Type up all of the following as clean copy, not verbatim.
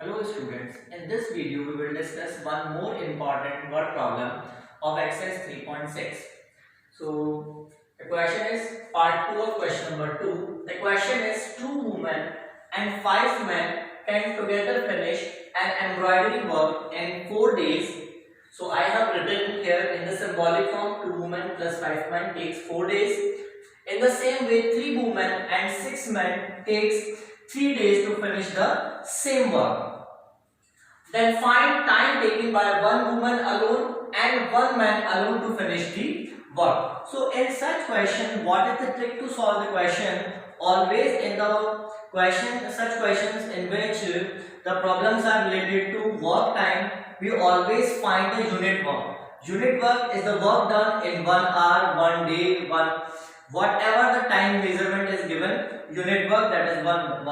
Hello students, in this video we will discuss one more important word problem of exercise 3.6. So the question is part 2 of question number 2. The question is two women and five men can together finish an embroidery work in 4 days. So I have written here in the symbolic form, two women plus five men takes 4 days. In the same way, three women and six men takes 3 days to finish the same work. Then find time taken by one woman alone and one man alone to finish the work. So in such question, what is the trick to solve the question? Always in the question, such questions in which the problems are related to work time, we always find the unit work. Unit work is the work done in 1 hour, 1 day, whatever the time measurement is given. Unit work, that is work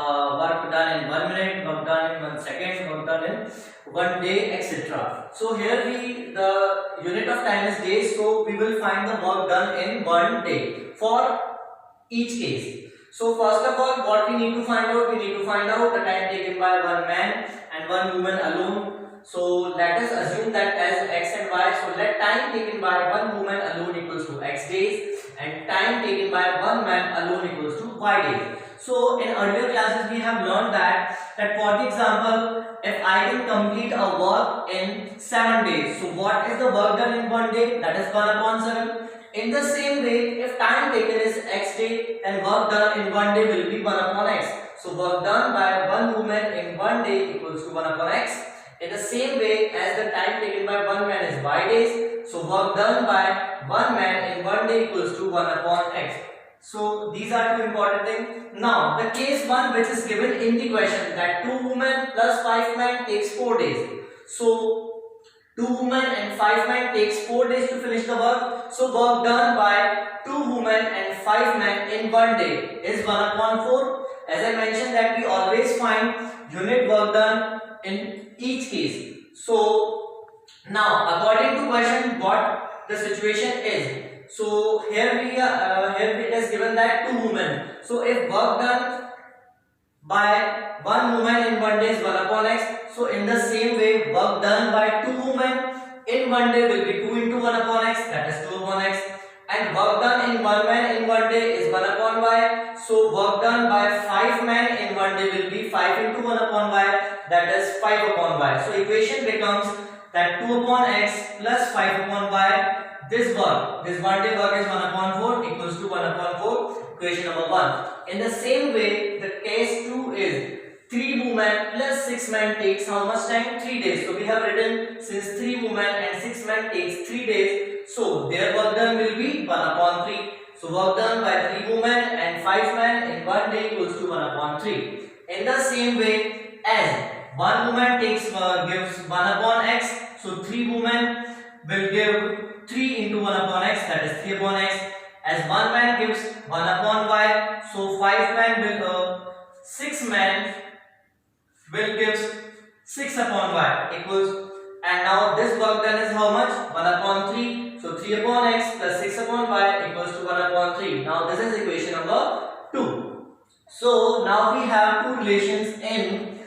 done in 1 minute, work done in 1 second, work done in 1 day, etc. So here the unit of time is days, so we will find the work done in 1 day for each case. So first of all, what we need to find out? We need to find out the time taken by one man and one woman alone. So let us assume that as x and y. So let time taken by one woman alone equals to x days and time taken by one man alone equals to y days. So in earlier classes we have learned that for the example, if I can complete a work in 7 days, so what is the work done in 1 day? That is 1 upon 7. In the same way, if time taken is x day, then work done in 1 day will be 1 upon x. So work done by one woman in 1 day equals to 1 upon x. In the same way, as the time taken by one man is y days, so work done by one man in 1 day equals to 1 upon x. So these are two important things. Now the case 1 which is given in the question, that two women plus five men takes 4 days. So two women and five men takes 4 days to finish the work. So work done by two women and five men in 1 day is 1 upon 4. As I mentioned that we always find unit work done in each case. So now according to question, what the situation is. So here it is given that two women. So if work done by one woman in 1 day is 1 upon x. So in the same way, work done by two women in 1 day will be 2 into 1 upon x, that is 2 upon x. And work done in one man in 1 day is 1 upon y. So work done by five men in 1 day will be 5 into 1 upon y, that is 5 upon y. So equation becomes that 2 upon x plus 5 upon y. This 1 day work is 1 upon 4 equals to 1 upon 4, equation number 1. In the same way, the case 2 is 3 women plus 6 men takes how much time? 3 days. So we have written, since 3 women and 6 men takes 3 days, so their work done will be 1 upon 3. So work done by 3 women and 5 men in 1 day equals to 1 upon 3. In the same way, as one woman gives 1 upon x, so 3 women will give 3 into 1 upon x, that is 3 upon x. As one man gives 1 upon y, so 5 men will 6 men will give 6 upon y equals, and now this work done is how much? 1 upon 3. So 3 upon x plus 6 upon y equals to 1 upon 3. Now this is equation number 2. So now we have two relations in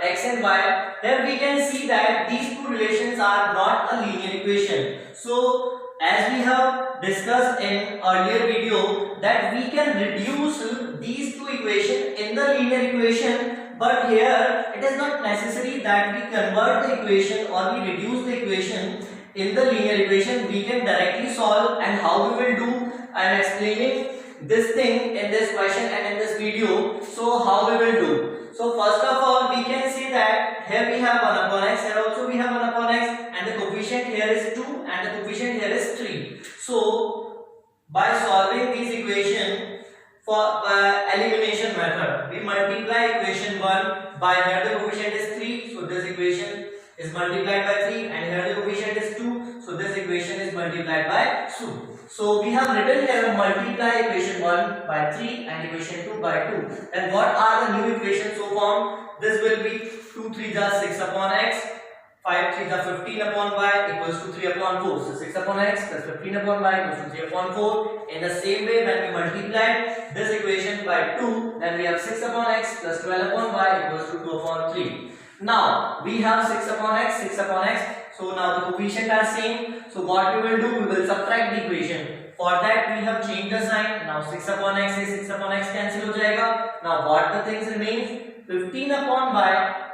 x and y. Here we can see that these two relations are not a linear equation. So as we have discussed in earlier video that we can reduce these two equations in the linear equation, but here it is not necessary that we convert the equation or we reduce the equation in the linear equation. We can directly solve, and how we will do, I am explaining this thing in this question and in this video. So how we will do? So first of all, we can see that here we have 1 upon x, here also we have 1 upon x, and the coefficient here is 2 and the coefficient here is 3. So by solving these equation for elimination method, we multiply equation 1 by, here the coefficient is 3, so this equation is multiplied by 3, and here the coefficient is 2, so this equation is multiplied by 2. So we have written here multiply equation 1 by 3 and equation 2 by 2. And what are the new equations so formed? This will be 2 3 6 upon x, 5 3 is 15 upon y equals to 3 upon 4. So 6 upon x plus 15 upon y equals to 3 upon 4. In the same way, when we multiply this equation by 2, then we have 6 upon x plus 12 upon y equals to 2 upon 3. Now we have 6 upon x, 6 upon x. So now the coefficient are same. So what we will do, we will subtract the equation. For that we have changed the sign. Now 6 upon x is 6 upon x cancel हो जाएगा. Now what the things remains? 15 upon y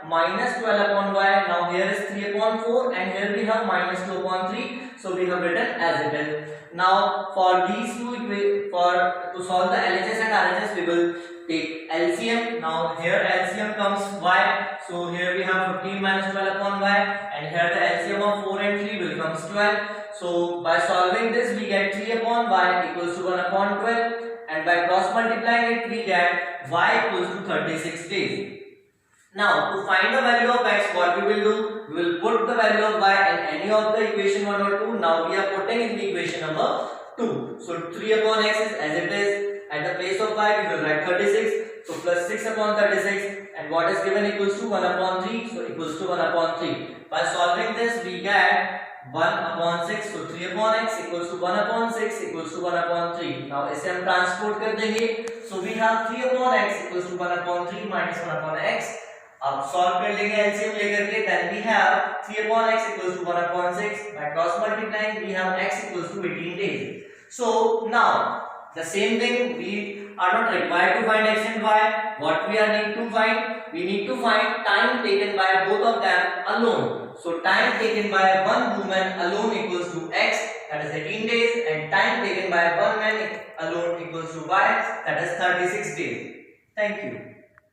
minus 12 upon y. Now here is 3 upon 4 and here we have minus 2 upon 3. So we have written as it is. Now for these two, to solve the LHS and RHS, we will take LCM. Now here LCM comes y. So here we have 15 minus 12 upon y, and here the LCM of 4 and 3 will comes 12. So by solving this, we get 3 upon y equals to 1 upon 12. And by cross multiplying it, we get y equals to 36 days. Now to find the value of x, what we will do? We will put the value of y in any of the equation 1 or 2. Now we are putting in the equation number 2. So 3 upon x is as it is. At the place of y, we will write 36. So plus 6 upon 36. And what is given equals to 1 upon 3. So equals to 1 upon 3. By solving this, we get 1 upon 6. So 3 upon x equals to 1 upon 6 equals to 1 upon 3. Now इसे हम transport कर देंगे. So we have 3 upon x equals to 1 upon 3 minus 1 upon x. अब solve कर लेंगे LCM लेकर के. Then we have 3 upon x equals to 1 upon 6. By cross multiplying, we have x equals to 18 days. So now the same thing, we are not required to find x and y. What we are need to find? We need to find time taken by both of them alone. So time taken by one woman alone equals to x, that is 18 days, and time taken by one man alone equals to y, that is 36 days. Thank you.